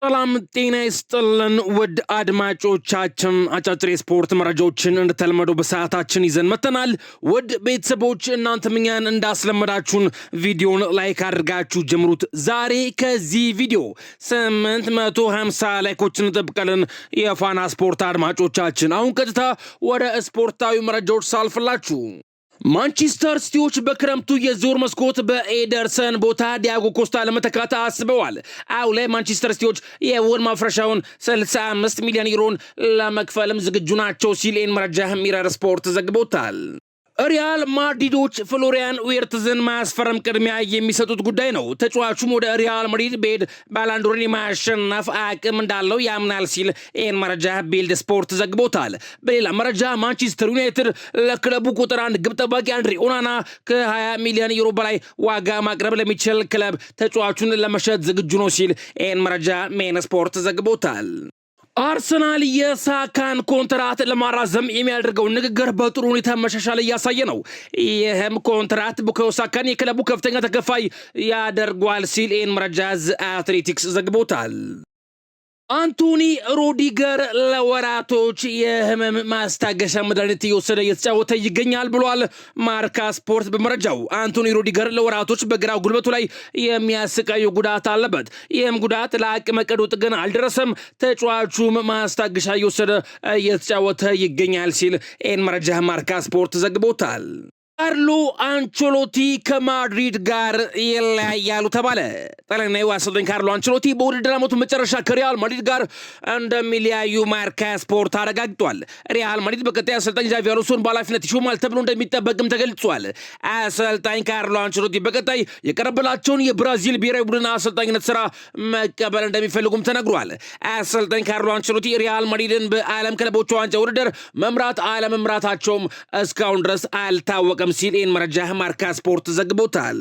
ሰላም ጤና ይስጥልን ውድ አድማጮቻችን አጫጭር ስፖርት መረጃዎችን እንደተለመደው በሰዓታችን ይዘን መተናል። ውድ ቤተሰቦች እናንተም እኛን እንዳስለመዳችሁን ቪዲዮን ላይክ አድርጋችሁ ጀምሩት። ዛሬ ከዚህ ቪዲዮ 850 ላይኮችን እንጠብቃለን። የፋና ስፖርት አድማጮቻችን አሁን ቀጥታ ወደ ስፖርታዊ መረጃዎች ሳልፍላችሁ ማንቸስተር ሲቲዎች በክረምቱ የዝውውር መስኮት በኤደርሰን ቦታ ዲያጎ ኮስታ ለመተካት አስበዋል። አሁን ላይ ማንቸስተር ሲቲዎች የውል ማፍረሻውን 65 ሚሊዮን ዩሮን ለመክፈልም ዝግጁ ናቸው ሲል መረጃ ሚረር ስፖርት ዘግቦታል። ሪያል ማድሪዶች ፍሎሪያን ዊርትዝን ማስፈረም ቅድሚያ የሚሰጡት ጉዳይ ነው። ተጫዋቹም ወደ ሪያል ማድሪድ ቤድ ባላንዶርን የማሸነፍ አቅም እንዳለው ያምናል ሲል መረጃ ቢልድ ስፖርት ዘግቦታል። በሌላ መረጃ ማንቸስተር ዩናይትድ ለክለቡ ቁጥር 1 ግብ ጠባቂ አንድሬ ኦናና ከ20 ሚሊዮን ዩሮ በላይ ዋጋ ማቅረብ ለሚችል ክለብ ተጫዋቹን ለመሸጥ ዝግጁ ነው ሲል መረጃ ሜን ስፖርት ዘግቦታል። አርሰናል የሳካን ኮንትራት ለማራዘም የሚያደርገው ንግግር በጥሩ ሁኔታ መሻሻል እያሳየ ነው። ይህም ኮንትራት ቡካዮ ሳካን የክለቡ ከፍተኛ ተከፋይ ያደርጓል ሲል መረጃ አትሌቲክስ ዘግቦታል። አንቶኒ ሩዲገር ለወራቶች የህመም ማስታገሻ መድኃኒት እየወሰደ እየተጫወተ ይገኛል ብሏል ማርካ ስፖርት በመረጃው። አንቶኒ ሩዲገር ለወራቶች በግራው ጉልበቱ ላይ የሚያስቃዩ ጉዳት አለበት። ይህም ጉዳት ለአቅመ ቀዶ ጥገና አልደረሰም። ተጫዋቹም ማስታገሻ እየወሰደ እየተጫወተ ይገኛል ሲል መረጃ ማርካ ስፖርት ዘግቦታል። ካርሎ አንቸሎቲ ከማድሪድ ጋር ይለያያሉ ተባለ። ጣሊያናዊው አሰልጣኝ ካርሎ አንቸሎቲ በውድድር ዓመቱ መጨረሻ ከሪያል ማድሪድ ጋር እንደሚለያዩ ማርካ ስፖርት አረጋግጧል። ሪያል ማድሪድ በቀጣይ አሰልጣኝ ዣቪ አሎንሶን በኃላፊነት ይሾማል ተብሎ እንደሚጠበቅም ተገልጿል። አሰልጣኝ ካርሎ አንቸሎቲ በቀጣይ የቀረበላቸውን የብራዚል ብሔራዊ ቡድን አሰልጣኝነት ስራ መቀበል እንደሚፈልጉም ተነግሯል። አሰልጣኝ ካርሎ አንቸሎቲ ሪያል ማድሪድን በዓለም ክለቦች ዋንጫ ውድድር መምራት አለመምራታቸውም እስካሁን ድረስ አልታወቀም ሲል መረጃ ማርካ ስፖርት ዘግቦታል።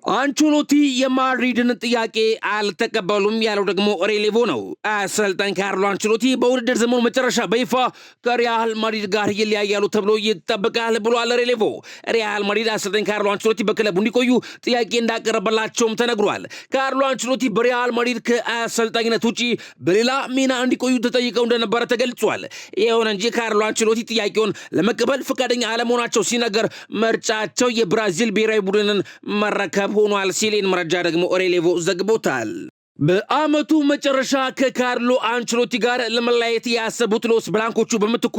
አንቸሎቲ የማድሪድን ጥያቄ አልተቀበሉም ያለው ደግሞ ሬሌቮ ነው። አሰልጣኝ ካርሎ አንቸሎቲ በውድድር ዘመኑ መጨረሻ በይፋ ከሪያል ማድሪድ ጋር ይለያያሉ ተብሎ ይጠበቃል ብሏል ሬሌቮ። ሪያል ማድሪድ አሰልጣኝ ካርሎ አንቸሎቲ በክለቡ እንዲቆዩ ጥያቄ እንዳቀረበላቸውም ተነግሯል። ካርሎ አንቸሎቲ በሪያል ማድሪድ ከአሰልጣኝነት ውጪ በሌላ ሚና እንዲቆዩ ተጠይቀው እንደነበረ ተገልጿል። ይሁን እንጂ ካርሎ አንቸሎቲ ጥያቄውን ለመቀበል ፈቃደኛ አለመሆናቸው ሲነገር ምርጫቸው የብራዚል ብሔራዊ ቡድንን መረከብ ሆኗል ሲል መረጃ ደግሞ ሬሌቮ ዘግቦታል። በአመቱ መጨረሻ ከካርሎ አንቸሎቲ ጋር ለመለያየት ያሰቡት ሎስ ብላንኮቹ በምትኩ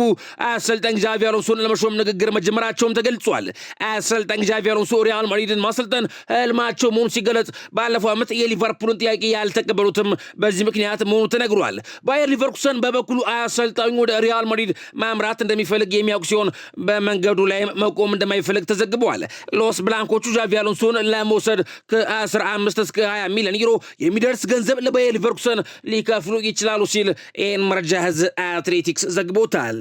አሰልጣኝ ዣቪ አሎንሶን ለመሾም ንግግር መጀመራቸውም ተገልጿል። አሰልጣኝ ዣቪ አሎንሶ ሪያል ማድሪድን ማሰልጠን ህልማቸው መሆኑ ሲገለጽ ባለፈው ዓመት የሊቨርፑልን ጥያቄ ያልተቀበሉትም በዚህ ምክንያት መሆኑ ተነግሯል። ባየር ሊቨርኩሰን በበኩሉ አሰልጣኙ ወደ ሪያል ማድሪድ ማምራት እንደሚፈልግ የሚያውቅ ሲሆን በመንገዱ ላይ መቆም እንደማይፈልግ ተዘግቧል። ሎስ ብላንኮቹ ዣቪ አሎንሶን ለመውሰድ ከ15 እስከ 20 ሚሊዮን ዩሮ የሚደርስ ገንዘብ ለባየር ሊቨርኩሰን ሊከፍሉ ይችላሉ ሲል መረጃ አትሌቲክስ ዘግቦታል።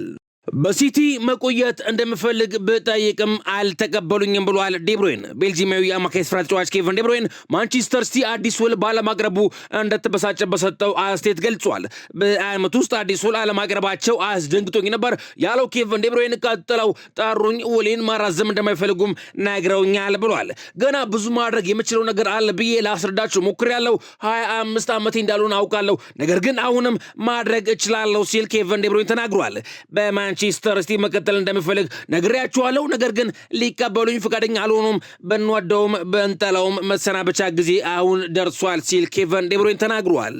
በሲቲ መቆየት እንደምፈልግ ብጠይቅም አልተቀበሉኝም ብሏል ዴብሮይን። ቤልጂማዊ የአማካይ ስፍራ ተጫዋች ኬቨን ዴብሮይን ማንቸስተር ሲቲ አዲስ ውል ባለማቅረቡ እንደተበሳጨ በሰጠው አስተያየት ገልጿል። በዓመት ውስጥ አዲስ ውል አለማቅረባቸው አስደንግጦኝ ነበር ያለው ኬቨን ዴብሮይን ቀጥለው ጠሩኝ፣ ውሌን ማራዘም እንደማይፈልጉም ነግረውኛል ብሏል። ገና ብዙ ማድረግ የምችለው ነገር አለ ብዬ ላስረዳቸው ሞክሬያለሁ። 25 ዓመቴ እንዳልሆነ አውቃለሁ፣ ነገር ግን አሁንም ማድረግ እችላለሁ ሲል ኬቨን ዴብሮይን ተናግሯል። ማንቸስተር ሲቲ መቀጠል እንደሚፈልግ ነግሬያቸዋለሁ፣ ነገር ግን ሊቀበሉኝ ፈቃደኛ አልሆኑም። ብንወደውም ብንጠላውም መሰናበቻ ጊዜ አሁን ደርሷል ሲል ኬቨን ዴብሮይን ተናግሯል።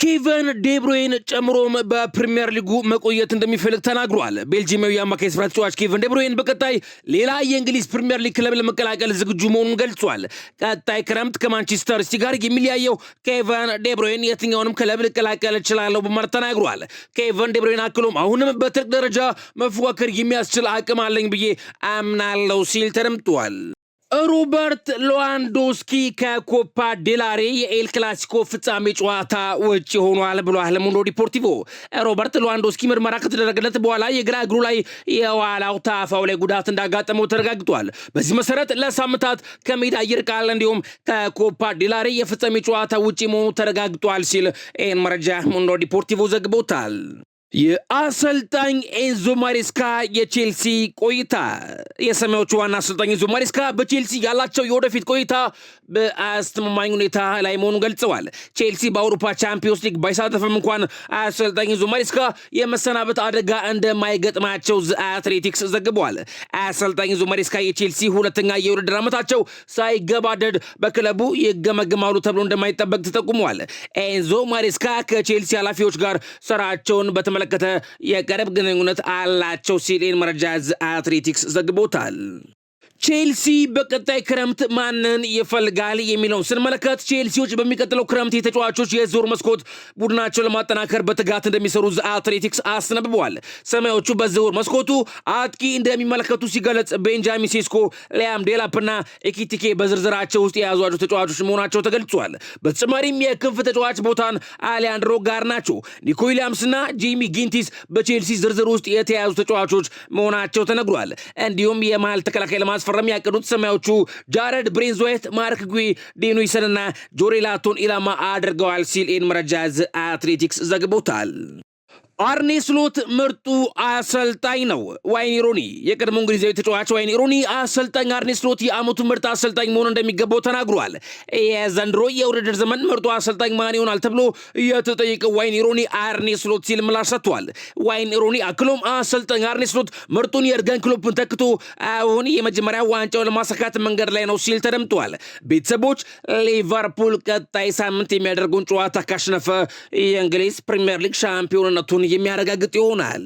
ኬቨን ዴብሮይን ጨምሮም በፕሪሚየር ሊጉ መቆየት እንደሚፈልግ ተናግሯል። ቤልጂማዊ የአማካይ ስፍራ ተጫዋች ኬቨን ዴብሮይን በቀጣይ ሌላ የእንግሊዝ ፕሪሚየር ሊግ ክለብ ለመቀላቀል ዝግጁ መሆኑን ገልጿል። ቀጣይ ክረምት ከማንቸስተር ሲቲ ጋር የሚለያየው ኬቨን ዴብሮይን የትኛውንም ክለብ ልቀላቀል እችላለሁ በማለት ተናግሯል። ኬቨን ዴብሮይን አክሎም አሁንም በትልቅ ደረጃ መፎካከር የሚያስችል አቅም አለኝ ብዬ አምናለሁ ሲል ተደምጧል። ሮበርት ሌዋንዶስኪ ከኮፓ ዴላሬ የኤል ክላሲኮ ፍጻሜ ጨዋታ ውጭ ሆኗል ብሏል ሙንዶ ዲፖርቲቮ። ሮበርት ሌዋንዶስኪ ምርመራ ከተደረገለት በኋላ የግራ እግሩ ላይ የኋላው ታፋው ላይ ጉዳት እንዳጋጠመው ተረጋግጧል። በዚህ መሰረት ለሳምንታት ከሜዳ ይርቃል፣ እንዲሁም ከኮፓ ዴላሬ የፍጻሜ ጨዋታ ውጭ መሆኑ ተረጋግጧል ሲል መረጃ ሙንዶ ዲፖርቲቮ ዘግቦታል። የአሰልጣኝ ኤንዞ ማሬስካ የቼልሲ ቆይታ። የሰማዮቹ ዋና አሰልጣኝ ኤንዞ ማሬስካ በቼልሲ ያላቸው የወደፊት ቆይታ በአስተማማኝ ሁኔታ ላይ መሆኑን ገልጸዋል። ቼልሲ በአውሮፓ ቻምፒዮንስ ሊግ ባይሳተፍም እንኳን አሰልጣኝ ኤንዞ ማሬስካ የመሰናበት አደጋ እንደማይገጥማቸው ዘ አትሌቲክስ ዘግበዋል። አሰልጣኝ ኤንዞ ማሬስካ የቼልሲ ሁለተኛ የውድድር ዓመታቸው ሳይገባደድ በክለቡ ይገመግማሉ ተብሎ እንደማይጠበቅ ተጠቁመዋል። ኤንዞ ማሬስካ ከቼልሲ ኃላፊዎች ጋር ስራቸውን በተመለከተ የቅርብ ግንኙነት አላቸው ሲል መረጃ አትሌቲክስ ዘግቦታል። ቼልሲ በቀጣይ ክረምት ማንን ይፈልጋል የሚለውን ስንመለከት ቼልሲዎች በሚቀጥለው ክረምት የተጫዋቾች የዝውውር መስኮት ቡድናቸው ለማጠናከር በትጋት እንደሚሰሩ ዘ አትሌቲክስ አስነብበዋል። ሰማዮቹ በዝውውር መስኮቱ አጥቂ እንደሚመለከቱ ሲገለጽ ቤንጃሚን ሴስኮ፣ ሊያም ዴላፕና ኤኪቲኬ በዝርዝራቸው ውስጥ የያዟቸው ተጫዋቾች መሆናቸው ተገልጿል። በተጨማሪም የክንፍ ተጫዋች ቦታን አሊያንድሮ ጋርናቾ፣ ኒኮ ዊሊያምስና ጂሚ ጊንቲስ በቼልሲ ዝርዝር ውስጥ የተያዙ ተጫዋቾች መሆናቸው ተነግሯል። እንዲሁም የመሃል ተከላካይ ለማስፈረም ያቀዱት ሰማዮቹ ጃረድ ብሬንዝዌት፣ ማርክ ጉይ፣ ዴኑይሰንና ጆሬላቶን ኢላማ አድርገዋል ሲል መረጃ አትሌቲክስ ዘግቦታል። አርኔ ስሎት ምርጡ አሰልጣኝ ነው። ዋይኒ ሩኒ የቀድሞ እንግሊዛዊ ተጫዋች ዋይኒ ሩኒ አሰልጣኝ አርኔ ስሎት የዓመቱ ምርጥ አሰልጣኝ መሆን እንደሚገባው ተናግሯል። የዘንድሮ የውድድር ዘመን ምርጡ አሰልጣኝ ማን ይሆናል ተብሎ የተጠየቀው ዋይኒ ሩኒ አርኔ ስሎት ሲል ምላሽ ሰጥቷል። ዋይኒ ሩኒ አክሎም አሰልጣኝ አርኔ ስሎት ምርጡን የእርገን ክሎፕን ተክቶ አሁን የመጀመሪያ ዋንጫው ለማሳካት መንገድ ላይ ነው ሲል ተደምጧል። ቤተሰቦች ሊቨርፑል ቀጣይ ሳምንት የሚያደርገውን ጨዋታ ካሸነፈ የእንግሊዝ ፕሪምየር ሊግ ሻምፒዮንነቱን የሚያረጋግጥ ይሆናል።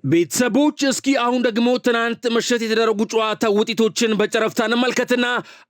ቤተሰቦች እስኪ አሁን ደግሞ ትናንት ምሽት የተደረጉ ጨዋታ ውጤቶችን በጨረፍታ እንመልከትና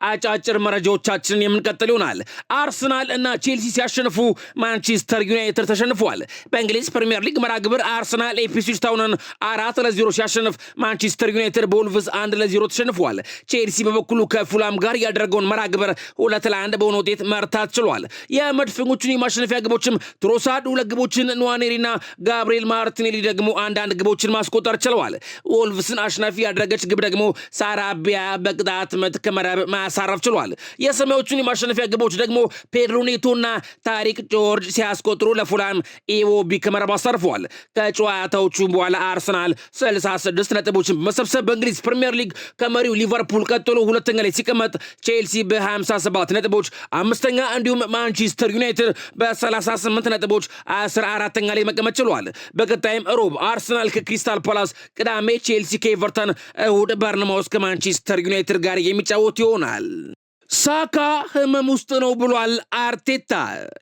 አጫጭር መረጃዎቻችንን የምንቀጥል ይሆናል። አርሰናል እና ቼልሲ ሲያሸንፉ ማንቸስተር ዩናይትድ ተሸንፏል። በእንግሊዝ ፕሪምየር ሊግ መርሃ ግብር አርሰናል ኢፕስዊች ታውንን 4-0 ሲያሸንፍ ማንቸስተር ዩናይትድ በወልቭስ 1-0 ተሸንፏል። ቼልሲ በበኩሉ ከፉላም ጋር ያደረገውን መርሃ ግብር 2-1 በሆነ ውጤት መርታት ችሏል። የመድፈኞቹን የማሸነፊያ ግቦችም ትሮሳርድ 2 ግቦችን፣ ንዋኔሪና ጋብሪኤል ማርቲኔሊ ደግሞ አንዳንድ ግቦች ማስቆጠር ችለዋል። ወልቭስን አሸናፊ ያደረገች ግብ ደግሞ ሳራቢያ በቅጣት ምት ከመረብ ማሳረፍ ችሏል። የሰማዮቹን የማሸነፊያ ግቦች ደግሞ ፔድሮ ኔቶና ታሪክ ጆርጅ ሲያስቆጥሩ ለፉላም ኢዎቢ ከመረብ አሳርፈዋል። ከጨዋታዎቹ በኋላ አርሰናል 66 ነጥቦችን በመሰብሰብ በእንግሊዝ ፕሪምየር ሊግ ከመሪው ሊቨርፑል ቀጥሎ ሁለተኛ ላይ ሲቀመጥ ቼልሲ በ57 ነጥቦች አምስተኛ፣ እንዲሁም ማንቸስተር ዩናይትድ በ38 ነጥቦች 14ኛ ላይ መቀመጥ ችሏል። በቀጣይም ሮብ አርሰናል ክሪስታል ፓላስ፣ ቅዳሜ ቼልሲ ከኤቨርተን፣ እሁድ በርንማውዝ ከማንቸስተር ዩናይትድ ጋር የሚጫወት ይሆናል። ሳካ ህመም ውስጥ ነው ብሏል አርቴታ።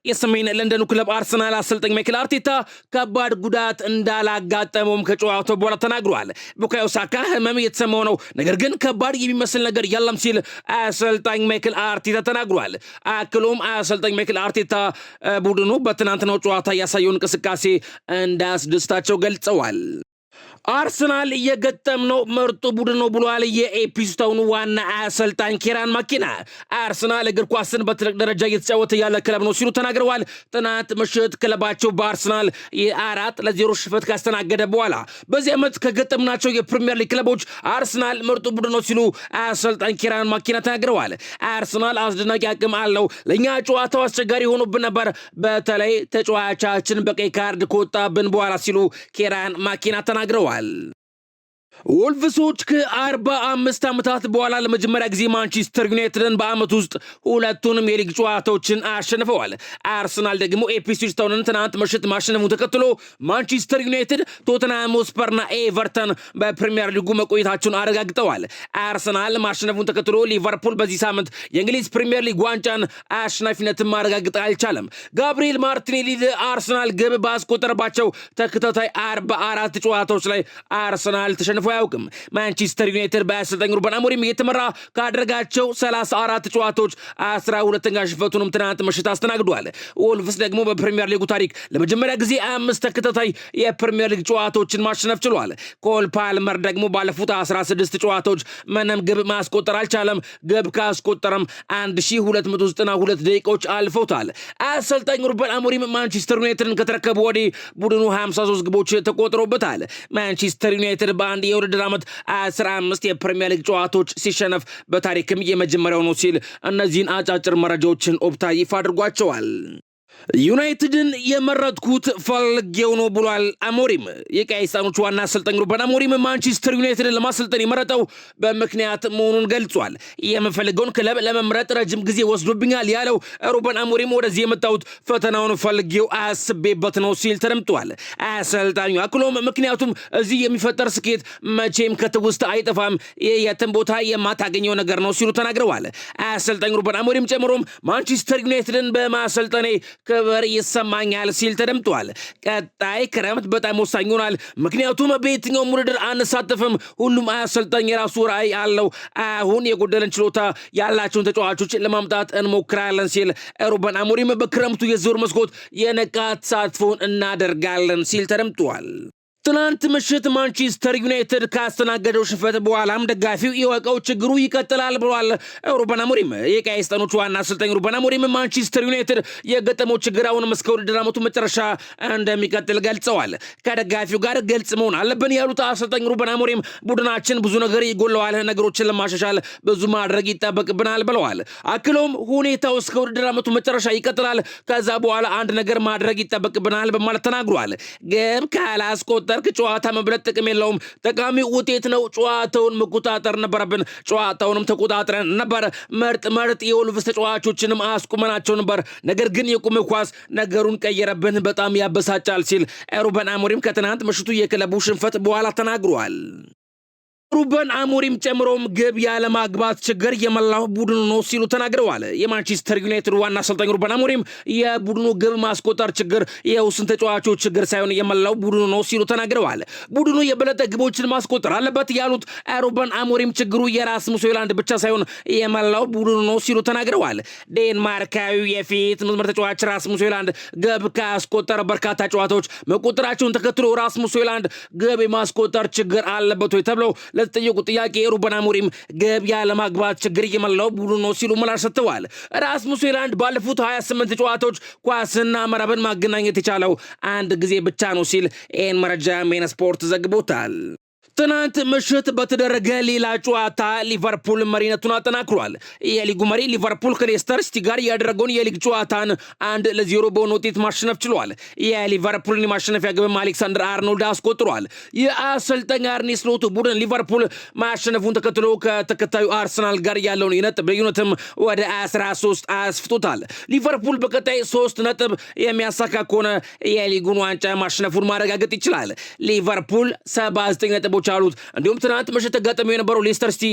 የሰሜን ለንደኑ ክለብ አርሰናል አሰልጣኝ ማይክል አርቴታ ከባድ ጉዳት እንዳላጋጠመውም ከጨዋታው በኋላ ተናግሯል። ቡካዮ ሳካ ህመም እየተሰማው ነው፣ ነገር ግን ከባድ የሚመስል ነገር የለም ሲል አሰልጣኝ ማይክል አርቴታ ተናግሯል። አክሎም አሰልጣኝ ማይክል አርቴታ ቡድኑ በትናንትናው ጨዋታ ያሳየውን እንቅስቃሴ እንዳስደስታቸው ገልጸዋል። አርሰናል እየገጠምነው ምርጡ ቡድን ነው ብሏል የኢፕስዊች ታውኑ ዋና አሰልጣኝ ኬራን ማኪና። አርሰናል እግር ኳስን በትልቅ ደረጃ እየተጫወተ ያለ ክለብ ነው ሲሉ ተናግረዋል። ትናንት ምሽት ክለባቸው በአርሰናል የ4-0 ሽንፈት ካስተናገደ በኋላ በዚህ ዓመት ከገጠምናቸው የፕሪሚየር ሊግ ክለቦች አርሰናል ምርጡ ቡድን ነው ሲሉ አሰልጣኝ ኬራን ማኪና ተናግረዋል። አርሰናል አስደናቂ አቅም አለው፣ ለእኛ ጨዋታው አስቸጋሪ ሆኖብን ነበር፣ በተለይ ተጫዋቻችን በቀይ ካርድ ከወጣብን በኋላ ሲሉ ኬራን ማኪና ተናግረዋል። ወልቭሶች ከ45 ዓመታት በኋላ ለመጀመሪያ ጊዜ ማንቸስተር ዩናይትድን በዓመት ውስጥ ሁለቱንም የሊግ ጨዋታዎችን አሸንፈዋል። አርሰናል ደግሞ ኢፕስዊች ታውንን ትናንት ምሽት ማሸነፉን ተከትሎ ማንቸስተር ዩናይትድ፣ ቶተንሃም ሆትስፐርና ኤቨርተን በፕሪሚየር ሊጉ መቆየታቸውን አረጋግጠዋል። አርሰናል ማሸነፉን ተከትሎ ሊቨርፑል በዚህ ሳምንት የእንግሊዝ ፕሪሚየር ሊግ ዋንጫን አሸናፊነትን ማረጋገጥ አልቻለም። ጋብሪኤል ማርቲኔሊ ለአርሰናል ግብ ባስቆጠረባቸው ተከታታይ 44 ጨዋታዎች ላይ አርሰናል ተሸንፎ አያውቅም። ማንቸስተር ዩናይትድ በአሰልጣኝ ሩበን አሞሪም እየተመራ ካደረጋቸው 34 ጨዋታዎች 12ኛ ሽንፈቱንም ትናንት ምሽት አስተናግዷል። ወልቭስ ደግሞ በፕሪሚየር ሊጉ ታሪክ ለመጀመሪያ ጊዜ 5 ተከታታይ የፕሪሚየር ሊግ ጨዋታዎችን ማሸነፍ ችሏል። ኮል ፓልመር ደግሞ ባለፉት 16 ጨዋታዎች ምንም ግብ ማስቆጠር አልቻለም። ግብ ካስቆጠረም 1292 ደቂቃዎች አልፈውታል። አሰልጣኝ ሩበን አሞሪም ማንቸስተር ዩናይትድን ከተረከቡ ወዲህ ቡድኑ 53 ግቦች ተቆጥሮበታል። ማንቸስተር ዩናይትድ በአንድ የውድድር ዓመት 15 የፕሪሚየር ሊግ ጨዋታዎች ሲሸነፍ በታሪክም የመጀመሪያው ነው ሲል እነዚህን አጫጭር መረጃዎችን ኦፕታ ይፋ አድርጓቸዋል። ዩናይትድን የመረጥኩት ፈልጌው ነው ብሏል አሞሪም። የቀይ ሰይጣኖቹ ዋና አሰልጣኝ ሩበን አሞሪም ማንቸስተር ዩናይትድን ለማሰልጠን የመረጠው በምክንያት መሆኑን ገልጿል። የምፈልገውን ክለብ ለመምረጥ ረጅም ጊዜ ወስዶብኛል ያለው ሩበን አሞሪም ወደዚህ የመጣሁት ፈተናውን ፈልጌው አስቤበት ነው ሲል ተደምጧል። አሰልጣኙ አክሎም ምክንያቱም እዚህ የሚፈጠር ስኬት መቼም ከትውስታ አይጠፋም፣ የትም ቦታ የማታገኘው ነገር ነው ሲሉ ተናግረዋል። አሰልጣኝ ሩበን አሞሪም ጨምሮም ማንቸስተር ዩናይትድን በማሰልጠኔ ክብር ይሰማኛል ሲል ተደምጧል። ቀጣይ ክረምት በጣም ወሳኝ ይሆናል፣ ምክንያቱም በየትኛውም ውድድር አንሳተፍም። ሁሉም አሰልጣኝ የራሱ ራዕይ አለው። አሁን የጎደለን ችሎታ ያላቸውን ተጫዋቾች ለማምጣት እንሞክራለን ሲል ሩበን አሞሪም በክረምቱ የዝውውር መስኮት የነቃ ተሳትፎን እናደርጋለን ሲል ተደምጧል። ትናንት ምሽት ማንቸስተር ዩናይትድ ካስተናገደው ሽንፈት በኋላም ደጋፊው ይወቀው ችግሩ ይቀጥላል ብሏል ሩበን አሞሪም። የቀይ ሰይጣኖቹ ዋና አሰልጣኝ ሩበን አሞሪም ማንቸስተር ዩናይትድ የገጠመው ችግር አሁንም እስከ ውድድር ዓመቱ መጨረሻ እንደሚቀጥል ገልጸዋል። ከደጋፊው ጋር ግልጽ መሆን አለብን ያሉት አሰልጣኝ ሩበን አሞሪም ቡድናችን ብዙ ነገር ይጎለዋል፣ ነገሮችን ለማሻሻል ብዙ ማድረግ ይጠበቅብናል ብለዋል። አክሎም ሁኔታው እስከ ውድድር ዓመቱ መጨረሻ ይቀጥላል፣ ከዛ በኋላ አንድ ነገር ማድረግ ይጠበቅብናል በማለት ተናግሯል። ግብ ካላስቆጠር ጨዋታ መብለጥ ጥቅም የለውም፣ ጠቃሚ ውጤት ነው። ጨዋታውን መቆጣጠር ነበረብን፣ ጨዋታውንም ተቆጣጥረን ነበር። ምርጥ የወልቭስ ተጫዋቾችንም አስቁመናቸው ነበር፣ ነገር ግን የቁም ኳስ ነገሩን ቀየረብን፣ በጣም ያበሳጫል ሲል ሩበን አሞሪም ከትናንት ምሽቱ የክለቡ ሽንፈት በኋላ ተናግሯል። ሩበን አሞሪም ጨምሮም ግብ ያለማግባት ችግር የመላው ቡድኑ ነው ሲሉ ተናግረዋል። የማንቸስተር ዩናይትድ ዋና አሰልጣኝ ሩበን አሞሪም የቡድኑ ግብ ማስቆጠር ችግር የውስን ተጫዋቾች ችግር ሳይሆን የመላው ቡድኑ ነው ሲሉ ተናግረዋል። ቡድኑ የበለጠ ግቦችን ማስቆጠር አለበት ያሉት ሩበን አሞሪም ችግሩ የራስሙስ ሆይሉንድ ብቻ ሳይሆን የመላው ቡድኑ ነው ሲሉ ተናግረዋል። ዴንማርካዊው የፊት መስመር ተጫዋች ራስሙስ ሆይሉንድ ግብ ካስቆጠረ በርካታ ጨዋታዎች መቆጠራቸውን ተከትሎ ራስሙስ ሆይሉንድ ግብ የማስቆጠር ችግር አለበት ወይ ተብለው ለተጠየቁት ጥያቄ ሩበን አሞሪም ግብ ያለማግባት ችግር የመላው ቡድኑ ነው ሲሉ ምላሽ ሰጥተዋል። ራስሙስ ሆይሉንድ ባለፉት 28 ጨዋታዎች ኳስና መረብን ማገናኘት የቻለው አንድ ጊዜ ብቻ ነው ሲል ይህን መረጃ ሜን ስፖርት ዘግቦታል። ትናንት ምሽት በተደረገ ሌላ ጨዋታ ሊቨርፑል መሪነቱን አጠናክሯል። የሊጉ መሪ ሊቨርፑል ከሌስተር ሲቲ ጋር ያደረገውን የሊግ ጨዋታን 1-0 በሆነ ውጤት ማሸነፍ ችሏል። የሊቨርፑልን የማሸነፊያ ግብም አሌክሳንደር አርኖልድ አስቆጥሯል። የአሰልጣኝ አርኔ ስሎት ቡድን ሊቨርፑል ማሸነፉን ተከትሎ ከተከታዩ አርሰናል ጋር ያለውን የነጥብ ልዩነትም ወደ 13 አስፍቶታል። ሊቨርፑል በቀጣይ 3 ነጥብ የሚያሳካ ከሆነ የሊጉን ዋንጫ ማሸነፉን ማረጋገጥ ይችላል። ሊቨርፑል 79 ነጥቦች አሉት። እንዲሁም ትናንት ምሽት ተጋጣሚው የነበረው ሌስተር ሲቲ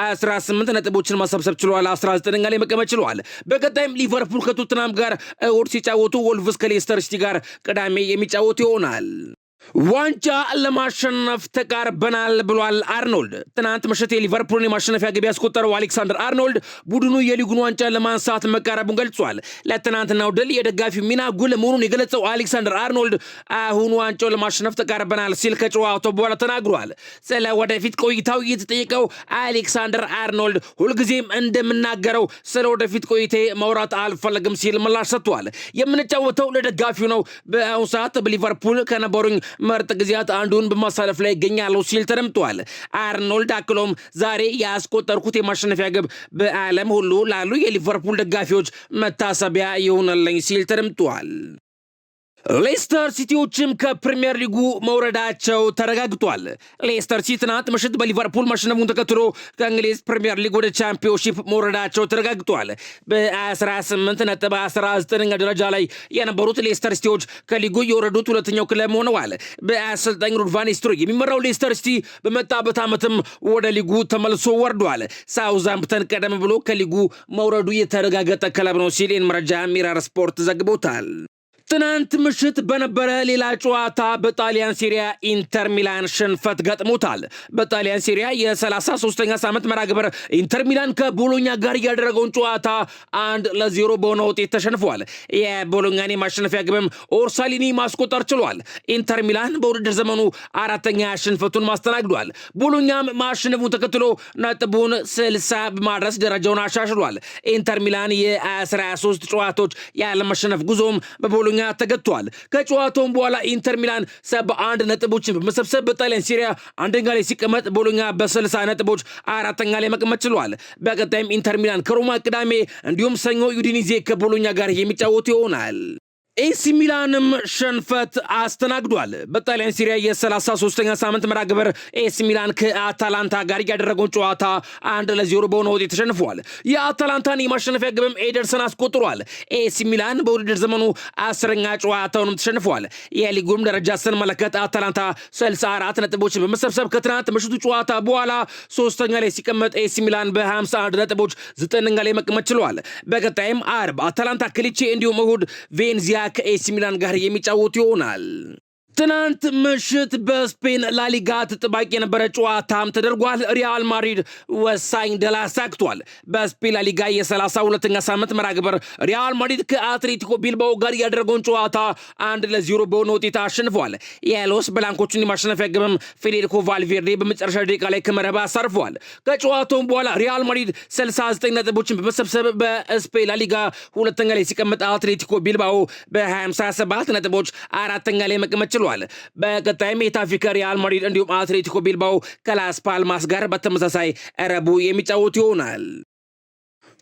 18 ነጥቦችን ማሰብሰብ ችሏል። 19ኛ ላይ መቀመጥ ችሏል። በቀጣይም ሊቨርፑል ከቶትናም ጋር እሁድ ሲጫወቱ፣ ወልቭስ ከሌስተር ሲቲ ጋር ቅዳሜ የሚጫወቱ ይሆናል። ዋንጫ ለማሸነፍ ተቃርበናል ብሏል አርኖልድ። ትናንት ምሽት የሊቨርፑልን የማሸነፊያ ግብ ያስቆጠረው አሌክሳንደር አርኖልድ ቡድኑ የሊጉን ዋንጫ ለማንሳት መቃረቡን ገልጿል። ለትናንትናው ድል የደጋፊው ሚና ጉልህ መሆኑን የገለጸው አሌክሳንደር አርኖልድ አሁን ዋንጫው ለማሸነፍ ተቃርበናል ሲል ከጨዋታው በኋላ ተናግሯል። ስለ ወደፊት ቆይታው እየተጠየቀው አሌክሳንደር አርኖልድ ሁልጊዜም እንደምናገረው ስለ ወደፊት ቆይቴ ማውራት አልፈለግም ሲል ምላሽ ሰጥቷል። የምንጫወተው ለደጋፊው ነው። በአሁኑ ሰዓት በሊቨርፑል ከነበሩኝ ምርጥ ጊዜያት አንዱን በማሳለፍ ላይ ይገኛሉ ሲል ተደምጧል። አርኖልድ አክሎም ዛሬ ያስቆጠርኩት የማሸነፊያ ግብ በዓለም ሁሉ ላሉ የሊቨርፑል ደጋፊዎች መታሰቢያ ይሆንልኝ ሲል ተደምጧል። ሌስተር ሲቲዎችም ከፕሪሚየር ሊጉ መውረዳቸው ተረጋግጧል። ሌስተር ሲቲ ትናንት ምሽት በሊቨርፑል ማሸነፉን ተከትሎ ከእንግሊዝ ፕሪሚየር ሊግ ወደ ቻምፒዮንሺፕ መውረዳቸው ተረጋግጧል። በ18 ነጥብ 19ኛ ደረጃ ላይ የነበሩት ሌስተር ሲቲዎች ከሊጉ የወረዱት ሁለተኛው ክለብ ሆነዋል። በአሰልጣኝ ሩድ ቫን ኒስተልሮይ የሚመራው ሌስተር ሲቲ በመጣበት ዓመትም ወደ ሊጉ ተመልሶ ወርዷል። ሳውዛምፕተን ቀደም ብሎ ከሊጉ መውረዱ የተረጋገጠ ክለብ ነው ሲል መረጃ ሚረር ስፖርት ዘግቦታል። ትናንት ምሽት በነበረ ሌላ ጨዋታ በጣሊያን ሴሪያ ኢንተር ሚላን ሽንፈት ገጥሞታል። በጣሊያን ሴሪያ የ33ኛ ሳምንት መርሃ ግብር ኢንተር ሚላን ከቦሎኛ ጋር ያደረገውን ጨዋታ 1-0 በሆነ ውጤት ተሸንፏል። የቦሎኛን የማሸነፊያ ግብም ኦርሳሊኒ ማስቆጠር ችሏል። ኢንተር ሚላን በውድድር ዘመኑ 4ኛ ሽንፈቱን ማስተናግዷል። ቦሎኛም ማሸነፉን ተከትሎ ነጥቡን 60 በማድረስ ደረጃውን አሻሽሏል። ኢንተር ሚላን የ13 ጨዋታዎች ያለመሸነፍ ጉዞም በቦሎኛ ተገጥቷል። ከጨዋታውም በኋላ ኢንተር ሚላን 71 ነጥቦችን በመሰብሰብ በጣሊያን ሴሪያ አንደኛ ላይ ሲቀመጥ ቦሎኛ በ60 ነጥቦች አራተኛ ላይ መቀመጥ ችሏል። በቀጣይም ኢንተር ሚላን ከሮማ ቅዳሜ እንዲሁም ሰኞ ዩዲኒዜ ከቦሎኛ ጋር የሚጫወቱ ይሆናል። ኤሲ ሚላንም ሽንፈት አስተናግዷል። በጣሊያን ሲሪያ የ33ኛ ሳምንት መርሃ ግብር ኤሲ ሚላን ከአታላንታ ጋር ያደረገውን ጨዋታ 1-0 በሆነ ውጤት ተሸንፏል። የአታላንታን የማሸነፊያ ግብም ኤደርሰን አስቆጥሯል። ኤሲ ሚላን በውድድር ዘመኑ 10ኛ ጨዋታውንም ተሸንፏል። የሊጉም ደረጃ ስንመለከት አታላንታ 64 ነጥቦችን በመሰብሰብ ከትናንት ምሽቱ ጨዋታ በኋላ 3ኛ ላይ ሲቀመጥ ኤሲ ሚላን በ51 ነጥቦች 9ኛ ላይ መቀመጥ ችሏል። በቀጣይም አርብ አታላንታ ክሊቼ እንዲሁም እሁድ ቬንዚያ ከኤሲ ሚላን ጋር የሚጫወቱ ይሆናል። ትናንት ምሽት በስፔን ላሊጋ ተጠባቂ የነበረ ጨዋታም ተደርጓል። ሪያል ማድሪድ ወሳኝ ድል አሳክቷል። በስፔን ላሊጋ የ32ኛ ሳምንት መርሃ ግብር ሪያል ማድሪድ ከአትሌቲኮ ቢልባኦ ጋር ያደረገውን ጨዋታ 1-0 በሆነ ውጤት አሸንፏል። የሎስ ብላንኮቹን የማሸነፊያ ግብም ፌዴሪኮ ቫልቬርዴ በመጨረሻ ደቂቃ ላይ ከመረብ አሳርፈዋል። ከጨዋታውም በኋላ ሪያል ማድሪድ 69 ነጥቦችን በመሰብሰብ በስፔን ላሊጋ ሁለተኛ ላይ ሲቀመጥ አትሌቲኮ ቢልባኦ በ57 ነጥቦች አራተኛ ላይ መቀመጥ ችሏል። በቀጣይም የታፊ ከሪያል ማድሪድ እንዲሁም አትሌቲኮ ቢልባኦ ከላስ ፓልማስ ጋር በተመሳሳይ ረቡዕ የሚጫወቱ ይሆናል።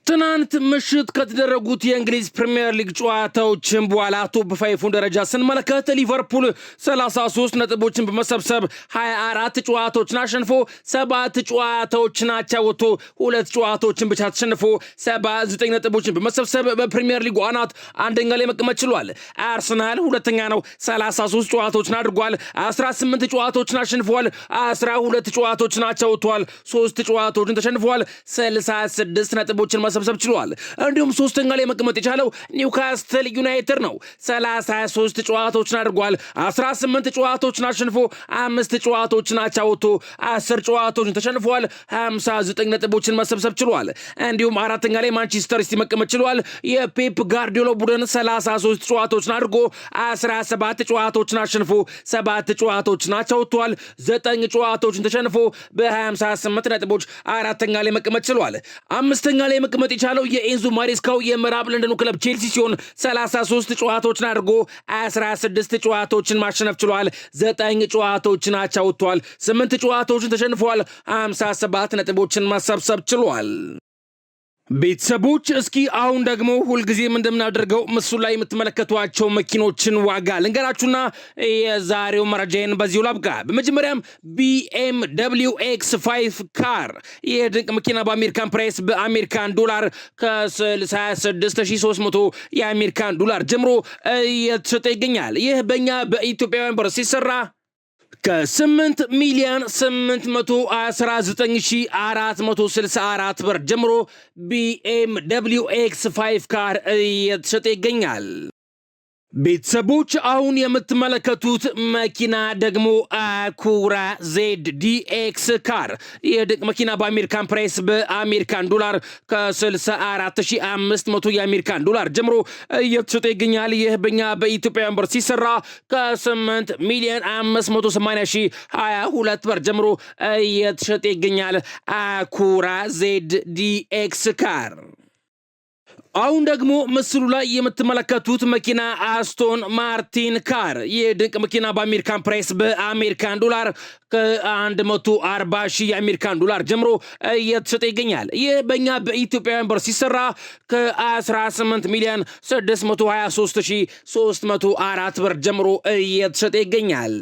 ትናንት ምሽት ከተደረጉት የእንግሊዝ ፕሪሚየር ሊግ ጨዋታዎችን በኋላ ቶፕ 5ን ደረጃ ስንመለከት ሊቨርፑል 33 ነጥቦችን በመሰብሰብ 24 ጨዋታዎችን አሸንፎ 7 ጨዋታዎችን አቻ ወጥቶ 2 ጨዋታዎችን ብቻ ተሸንፎ 79 ነጥቦችን በመሰብሰብ በፕሪሚየር ሊጉ አናት አንደኛ ላይ መቀመጥ ችሏል። አርሰናል ሁለተኛ ነው፣ 33 ጨዋታዎችን አድርጓል፣ 18 ጨዋታዎችን አሸንፏል፣ 12 ጨዋታዎችን አቻ ወጥቷል፣ 3 ጨዋታዎችን ተሸንፏል፣ 66 ነጥቦችን መሰብሰብ ችሏል። እንዲሁም ሶስተኛ ላይ መቀመጥ የቻለው ኒውካስትል ዩናይትድ ነው። 33 ጨዋታዎችን አድርጓል፣ 18 ጨዋታዎችን አሸንፎ 5 ጨዋታዎችን አቻ ወጥቶ 10 ጨዋታዎችን ተሸንፏል፣ 59 ነጥቦችን መሰብሰብ ችሏል። እንዲሁም አራተኛ ላይ ማንቸስተር ሲቲ መቀመጥ ችሏል። የፔፕ ጋርዲዮላ ቡድን 33 ጨዋታዎችን አድርጎ 17 ጨዋታዎችን አሸንፎ 7 ጨዋታዎችን አቻ ወጥቷል፣ 9 ጨዋታዎችን ተሸንፎ በ58 ነጥቦች አራተኛ ላይ መቀመጥ ችሏል። አምስተኛ ላይ መቀመጥ የቻለው የኤንዞ ማሬስካው የምዕራብ ለንደኑ ክለብ ቼልሲ ሲሆን 33 ጨዋታዎችን አድርጎ 16 ጨዋታዎችን ማሸነፍ ችሏል፣ 9 ጨዋታዎችን አቻ ወጥቷል፣ 8 ጨዋታዎችን ተሸንፏል፣ 57 ነጥቦችን መሰብሰብ ችሏል። ቤተሰቦች እስኪ አሁን ደግሞ ሁልጊዜም እንደምናደርገው ምስሉ ላይ የምትመለከቷቸው መኪኖችን ዋጋ ልንገራችሁና የዛሬው መረጃዬን በዚሁ ላብቃ። በመጀመሪያም BMW X5 ካር የድንቅ መኪና በአሜሪካን ፕራይስ በአሜሪካን ዶላር ከ66300 የአሜሪካን ዶላር ጀምሮ እየተሸጠ ይገኛል። ይህ በእኛ በኢትዮጵያውያን ብር ሲሰራ ከ8,819,464 ብር ጀምሮ BMW X5 ካር እየተሸጠ ይገኛል። ቤተሰቦች አሁን የምትመለከቱት መኪና ደግሞ አኩራ ZDX ካር የድንቅ መኪና በአሜሪካን ፕራይስ በአሜሪካን ዶላር ከ64500 የአሜሪካን ዶላር ጀምሮ እየተሸጠ ይገኛል። ይህ በኛ በኢትዮጵያውያን ብር ሲሰራ ከ8,580,022 ብር ጀምሮ እየተሸጠ ይገኛል። አኩራ ZDX ካር። አሁን ደግሞ ምስሉ ላይ የምትመለከቱት መኪና አስቶን ማርቲን ካር የድንቅ መኪና በአሜሪካን ፕራይስ በአሜሪካን ዶላር ከ140,000 የአሜሪካን ዶላር ጀምሮ እየተሸጠ ይገኛል። ይህ በእኛ በኢትዮጵያውያን ብር ሲሰራ ከ18,623,304 ብር ጀምሮ እየተሸጠ ይገኛል።